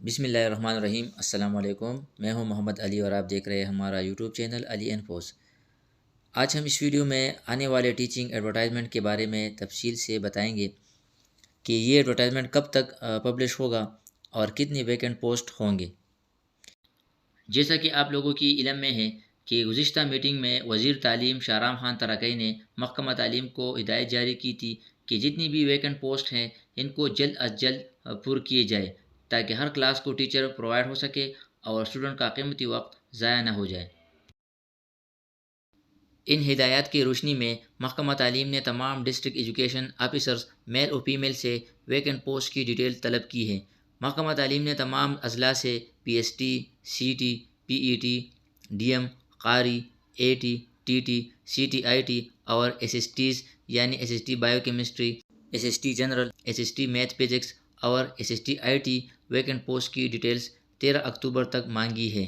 بسم اللہ الرحمن الرحیم۔ السلام علیکم، میں ہوں محمد علی اور آپ دیکھ رہے ہیں ہمارا یوٹیوب چینل علی انفوز۔ آج ہم اس ویڈیو میں آنے والے ٹیچنگ ایڈورٹائزمنٹ کے بارے میں تفصیل سے بتائیں گے کہ یہ ایڈورٹائزمنٹ کب تک پبلش ہوگا اور کتنی ویکنٹ پوسٹ ہوں گے۔ جیسا کہ آپ لوگوں کی علم میں ہے کہ گزشتہ میٹنگ میں وزیر تعلیم شاہرام خان ترکئی نے محکمہ تعلیم کو ہدایت جاری کی تھی کہ جتنی بھی ویکنٹ پوسٹ ہیں ان کو جلد از جلد پر کیے جائے تاکہ ہر کلاس کو ٹیچر پرووائڈ ہو سکے اور اسٹوڈنٹ کا قیمتی وقت ضائع نہ ہو جائے۔ ان ہدایات کی روشنی میں محکمہ تعلیم نے تمام ڈسٹرکٹ ایجوکیشن آفیسرز میل و فیمیل سے ویکنٹ پوسٹ کی ڈیٹیل طلب کی ہے۔ محکمہ تعلیم نے تمام اضلاع سے P S T, C T, P E T, D M, قاری، A T, T T, C T I T اور ایس ایس ٹیز یعنی S S T bio chemistry, S S T general, S S T math physics اور S S T I T vacant post کی details 13 اکتوبر تک مانگی ہے۔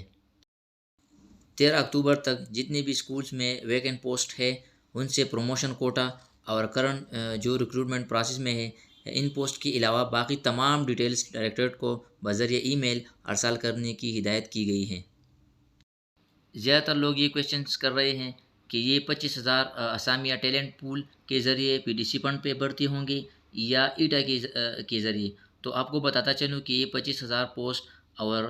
13 اکتوبر تک جتنے بھی سکولز میں ویکنٹ پوسٹ ہے ان سے پروموشن کوٹا اور کرنٹ جو ریکروٹمنٹ پروسیس میں ہے ان پوسٹ کے علاوہ باقی تمام ڈیٹیلز ڈائریکٹریٹ کو بذریعہ ای میل ارسال کرنے کی ہدایت کی گئی ہے۔ زیادہ تر لوگ یہ کویشچنس کر رہے ہیں کہ یہ 25,000 اسامیہ ٹیلنٹ پول کے ذریعے پی ڈی سی فنڈ پہ بھرتی ہوں گے یا ایٹا کے ذریعے۔ تو آپ کو بتاتا چلوں کہ یہ 25,000 پوسٹ اور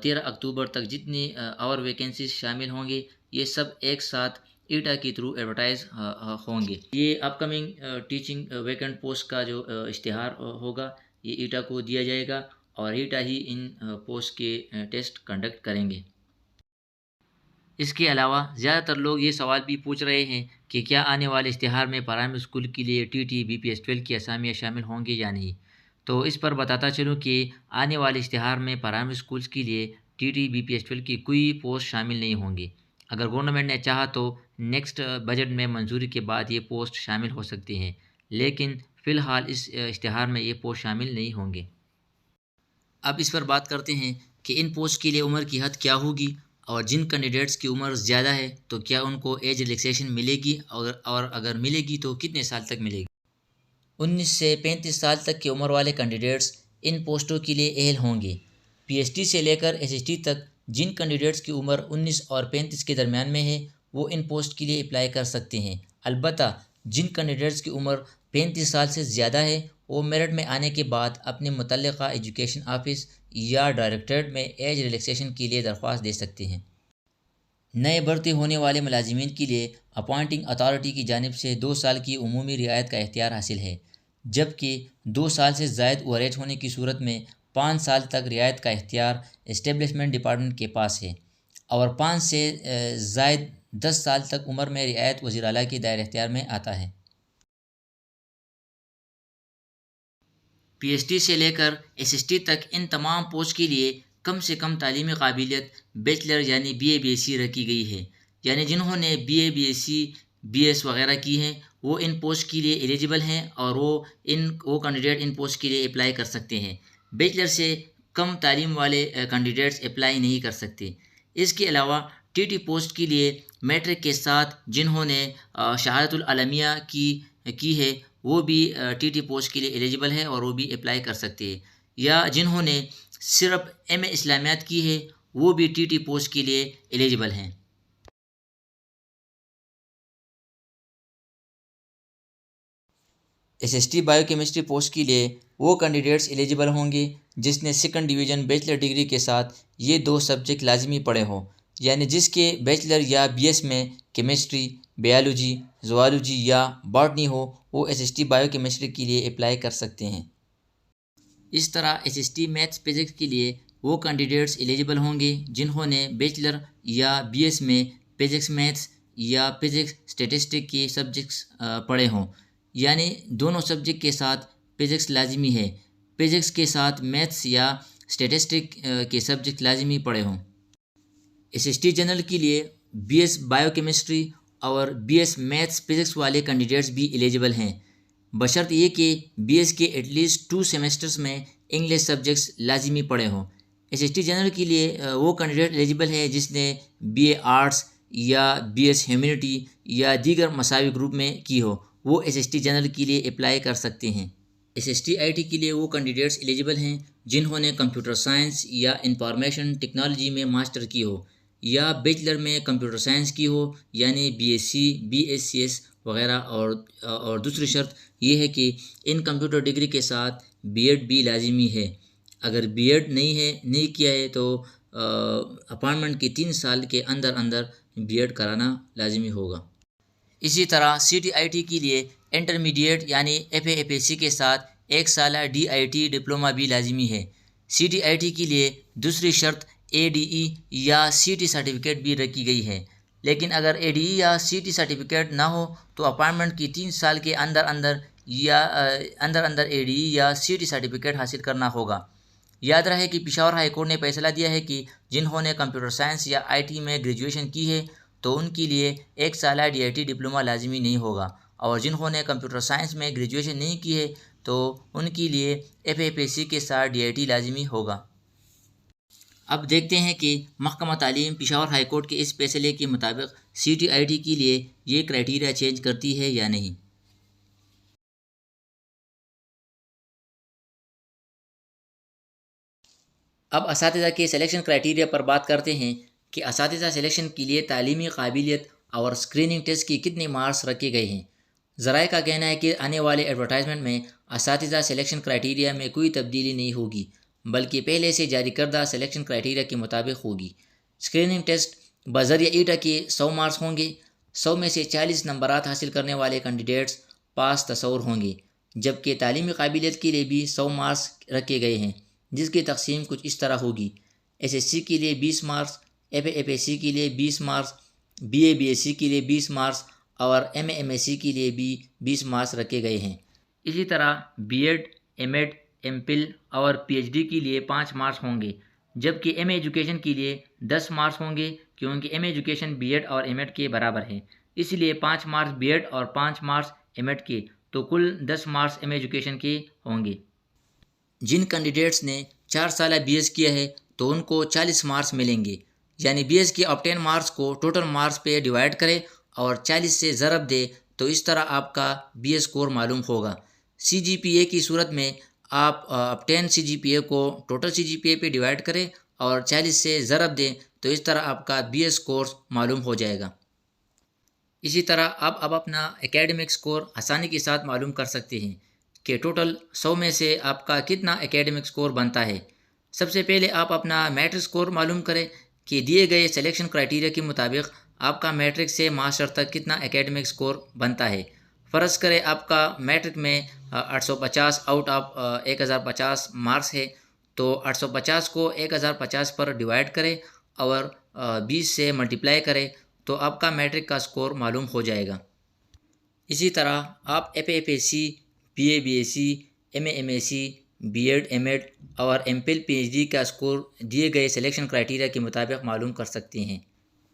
13 اکتوبر تک جتنی اور ویکنسیز شامل ہوں گے یہ سب ایک ساتھ ایٹا کے تھرو ایڈورٹائز ہوں گے۔ یہ اپ کمنگ ٹیچنگ ویکنٹ پوسٹ کا جو اشتہار ہوگا یہ ایٹا کو دیا جائے گا اور ایٹا ہی ان پوسٹ کے ٹیسٹ کنڈکٹ کریں گے۔ اس کے علاوہ زیادہ تر لوگ یہ سوال بھی پوچھ رہے ہیں کہ کیا آنے والے اشتہار میں پرائمری اسکول کے لیے T T B P S 12 کی اسامیاں شامل ہوں گی یا نہیں۔ تو اس پر بتاتا چلوں کہ آنے والے اشتہار میں پرائمری اسکولز کے لیے T T B P S 12 کی کوئی پوسٹ شامل نہیں ہوں گی۔ اگر گورنمنٹ نے چاہا تو نیکسٹ بجٹ میں منظوری کے بعد یہ پوسٹ شامل ہو سکتی ہیں، لیکن فی الحال اس اشتہار میں یہ پوسٹ شامل نہیں ہوں گے۔ اب اس پر بات کرتے ہیں کہ ان پوسٹ کے لیے عمر کی حد کیا ہوگی اور جن کینڈیڈیٹس کی عمر زیادہ ہے تو کیا ان کو ایج ریلیکسیشن ملے گی اور اگر ملے گی تو کتنے سال تک ملے گی۔ 19 سے 35 سال تک کی عمر والے کینڈیڈیٹس ان پوسٹوں کے لیے اہل ہوں گے۔ پی ایس ٹی سے لے کر ایس ایس ٹی تک جن کینڈیڈیٹس کی عمر 19 اور 35 کے درمیان میں ہے وہ ان پوسٹ کے لیے اپلائی کر سکتے ہیں۔ البتہ جن کینڈیڈیٹس کی عمر 35 سال سے زیادہ ہے وہ میرٹ میں آنے کے بعد اپنے متعلقہ ایجوکیشن آفس یا ڈائریکٹریٹ میں ایج ریلیکسیشن کے لیے درخواست دے سکتے ہیں۔ نئے بھرتی ہونے والے ملازمین کے لیے اپوائنٹنگ اتھارٹی کی جانب سے 2 سال کی عمومی رعایت کا اختیار حاصل ہے، جبکہ 2 سال سے زائد اوور ایج ہونے کی صورت میں 5 سال تک رعایت کا اختیار اسٹیبلشمنٹ ڈپارٹمنٹ کے پاس ہے، اور 5 سے زائد 10 سال تک عمر میں رعایت وزیر اعلیٰ کے دائرہ اختیار میں آتا ہے۔ پی ایس ٹی سے لے کر ایس ایس ٹی تک ان تمام پوسٹ کے لیے کم سے کم تعلیمی قابلیت بیچلر یعنی B A B S C رکھی گئی ہے، یعنی جنہوں نے B A B S C B S وغیرہ کی ہیں وہ ان پوسٹ کے لیے ایلیجیبل ہیں اور وہ کینڈیڈیٹ ان پوسٹ کے لیے اپلائی کر سکتے ہیں۔ بیچلر سے کم تعلیم والے کینڈیڈیٹس اپلائی نہیں کر سکتے۔ اس کے علاوہ ٹی ٹی پوسٹ کے لیے میٹرک کے ساتھ جنہوں نے شہادت العلمیہ کی ہے وہ بھی ٹی ٹی پوسٹ کے لیے ایلیجیبل ہے اور وہ بھی اپلائی کر سکتے ہیں، یا جنہوں نے صرف ایم اے اسلامیات کی ہے وہ بھی ٹی ٹی پوسٹ کے لیے ایلیجیبل ہیں۔ S S T bio chemistry post کے لیے وہ کینڈیڈیٹس ایلیجیبل ہوں گے جس نے 2nd ڈویژن بیچلر ڈگری کے ساتھ یہ 2 سبجیکٹ لازمی پڑھے ہوں، یعنی جس کے بیچلر یا بی ایس میں کیمسٹری، بیالوجی، زوالوجی یا باٹنی ہو وہ S S T bio chemistry کے لیے اپلائی کر سکتے ہیں۔ اس طرح S S T maths physics کے لیے وہ کینڈیڈیٹس ایلیجیبل ہوں گے جنہوں نے بیچلر یا بی ایس میں فزکس میتھس یا فزکس اسٹیٹسٹک کے سبجیکٹس پڑھے ہوں، یعنی دونوں سبجیکٹ کے ساتھ فزکس لازمی ہے، فزکس کے ساتھ میتھس یا اسٹیٹسٹک کے سبجیکٹ لازمی پڑھے ہوں۔ ایس ایس ٹی جنرل کے لیے بی ایس بایو کیمسٹری اور بی ایس میتھس فزکس والے کینڈیڈیٹس بھی ایلیجیبل ہیں، بشرط یہ کہ بی ایس کے ایٹ لیسٹ 2 سیمسٹرز میں انگلش سبجیکٹس لازمی پڑھے ہوں۔ ایس ایس ٹی جنرل کے لیے وہ کینڈیڈیٹ ایلیجیبل ہے جس نے بی اے آرٹس یا بی ایس ہیومینٹی یا دیگر مساوی گروپ میں کی ہو، وہ ایس ایس ٹی جنرل کے لیے اپلائی کر سکتے ہیں۔ SSTIT کے لیے وہ کینڈیڈیٹس ایلیجبل ہیں جنہوں نے کمپیوٹر سائنس یا انفارمیشن ٹیکنالوجی میں ماسٹر کی ہو یا بیچلر میں کمپیوٹر سائنس کی ہو یعنی BSc BScs وغیرہ، اور دوسری شرط یہ ہے کہ ان کمپیوٹر ڈگری کے ساتھ B.Ed بھی لازمی ہے۔ اگر B.Ed نہیں کیا ہے تو اپائنٹمنٹ کے 3 سال کے اندر B.Ed کرانا لازمی ہوگا۔ اسی طرح CTIT کے لیے انٹرمیڈیٹ یعنی FAFSC کے ساتھ 1 سالہ DIT ڈپلومہ بھی لازمی ہے۔ CTIT کے لیے دوسری شرط ADE یا CT سرٹیفکیٹ بھی رکھی گئی ہے، لیکن اگر ADE یا CT سرٹیفکیٹ نہ ہو تو اپائنٹمنٹ کی 3 سال کے اندر ADE یا CT سرٹیفکیٹ حاصل کرنا ہوگا۔ یاد رہے کہ پشاور ہائی کورٹ نے فیصلہ دیا ہے کہ جنہوں نے کمپیوٹر سائنس یا IT میں گریجویشن کی ہے تو ان کے لیے 1 سالہ DIT ڈپلومہ لازمی نہیں ہوگا، اور جنہوں نے کمپیوٹر سائنس میں گریجویشن نہیں کی ہے تو ان کے لیے FAFSC کے ساتھ DIT لازمی ہوگا۔ اب دیکھتے ہیں کہ محکمہ تعلیم پشاور ہائی کورٹ کے اس فیصلے کے مطابق CTIT کے لیے یہ کرائیٹیریا چینج کرتی ہے یا نہیں۔ اب اساتذہ کے سلیکشن کرائیٹیریا پر بات کرتے ہیں کہ اساتذہ سلیکشن کے لیے تعلیمی قابلیت اور اسکریننگ ٹیسٹ کی کتنے مارکس رکھے گئے ہیں۔ ذرائع کا کہنا ہے کہ آنے والے ایڈورٹائزمنٹ میں اساتذہ سلیکشن کرائیٹیریا میں کوئی تبدیلی نہیں ہوگی، بلکہ پہلے سے جاری کردہ سلیکشن کرائیٹیریا کے مطابق ہوگی۔ اسکریننگ ٹیسٹ بذریعہ ایٹا کے 100 مارکس ہوں گے۔ 100 میں سے 40 نمبرات حاصل کرنے والے کینڈیڈیٹس پاس تصور ہوں گے، جبکہ تعلیمی قابلیت کے لیے بھی 100 مارکس رکھے گئے ہیں، جس کی تقسیم کچھ اس طرح ہوگی: SSC کے لیے 20 مارکس، FAFSC کے لیے 20 مارکس، BA BSc کے لیے 20 مارکس اور MA MSc کے لیے بھی 20 مارکس رکھے گئے ہیں۔ اسی طرح B.Ed M.Ed M.Phil اور PhD کے لیے 5 مارکس ہوں گے، جبکہ MA ایجوکیشن کے لیے 10 مارکس ہوں گے، کیونکہ MA ایجوکیشن B.Ed اور M.Ed کے برابر ہے، اس لیے 5 مارکس B.Ed اور 5 مارکس M.Ed کے، تو کل 10 مارکس MA ایجوکیشن کے ہوں گے۔ جن کینڈیڈیٹس نے 4 سالہ BS کیا ہے تو ان کو 40 مارکس ملیں گے، یعنی BS کے آبٹین مارکس کو ٹوٹل مارکس پہ ڈیوائڈ کرے اور 40 سے ضرب دے تو اس طرح آپ کا BS اسکور معلوم ہوگا۔ CGPA کی صورت میں آپ آبٹین CGPA کو ٹوٹل CGPA پہ ڈیوائڈ کریں اور 40 سے ضرب دیں تو اس طرح آپ کا BS اسکور معلوم ہو جائے گا۔ اسی طرح آپ اب اپنا اکیڈمک اسکور آسانی کے ساتھ معلوم کر سکتے ہیں کہ ٹوٹل 100 میں سے آپ کا کتنا اکیڈمک اسکور بنتا ہے۔ سب سے پہلے آپ اپنا میٹرک اسکور معلوم کریں کہ دیے گئے سلیکشن کرائیٹیریا کے مطابق آپ کا میٹرک سے ماسٹر تک کتنا اکیڈمک اسکور بنتا ہے۔ فرض کریں آپ کا میٹرک میں 850 آؤٹ آف 1050 مارکس ہے، تو 850 کو 1050 پر ڈیوائڈ کریں اور 20 سے ملٹیپلائی کریں تو آپ کا میٹرک کا اسکور معلوم ہو جائے گا۔ اسی طرح آپ FAFSC BA BSc MA MSc B.Ed M.Ed اور M.Phil PhD کا اسکور دیے گئے سلیکشن کرائیٹیریا کے مطابق معلوم کر سکتے ہیں۔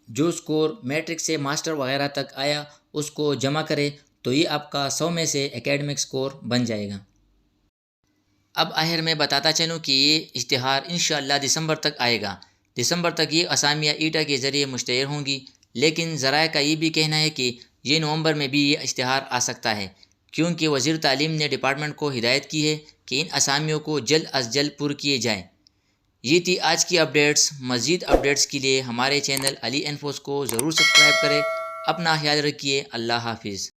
جو اسکور میٹرک سے ماسٹر وغیرہ تک آیا اس کو جمع کرے تو یہ آپ کا 100 میں سے اکیڈمک اسکور بن جائے گا۔ اب آخر میں بتاتا چلوں کہ یہ اشتہار انشاءاللہ دسمبر تک آئے گا۔ دسمبر تک یہ اسامیاں ایٹا کے ذریعے مشتہر ہوں گی، لیکن ذرائع کا یہ بھی کہنا ہے کہ یہ نومبر میں بھی یہ اشتہار آ سکتا ہے، کیونکہ وزیر تعلیم نے ڈپارٹمنٹ کو ہدایت کی ہے کہ ان اسامیوں کو جلد از جلد پر کیے جائیں۔ یہ تھی آج کی اپڈیٹس۔ مزید اپڈیٹس کے لیے ہمارے چینل علی انفوز کو ضرور سبسکرائب کریں۔ اپنا خیال رکھیے۔ اللہ حافظ۔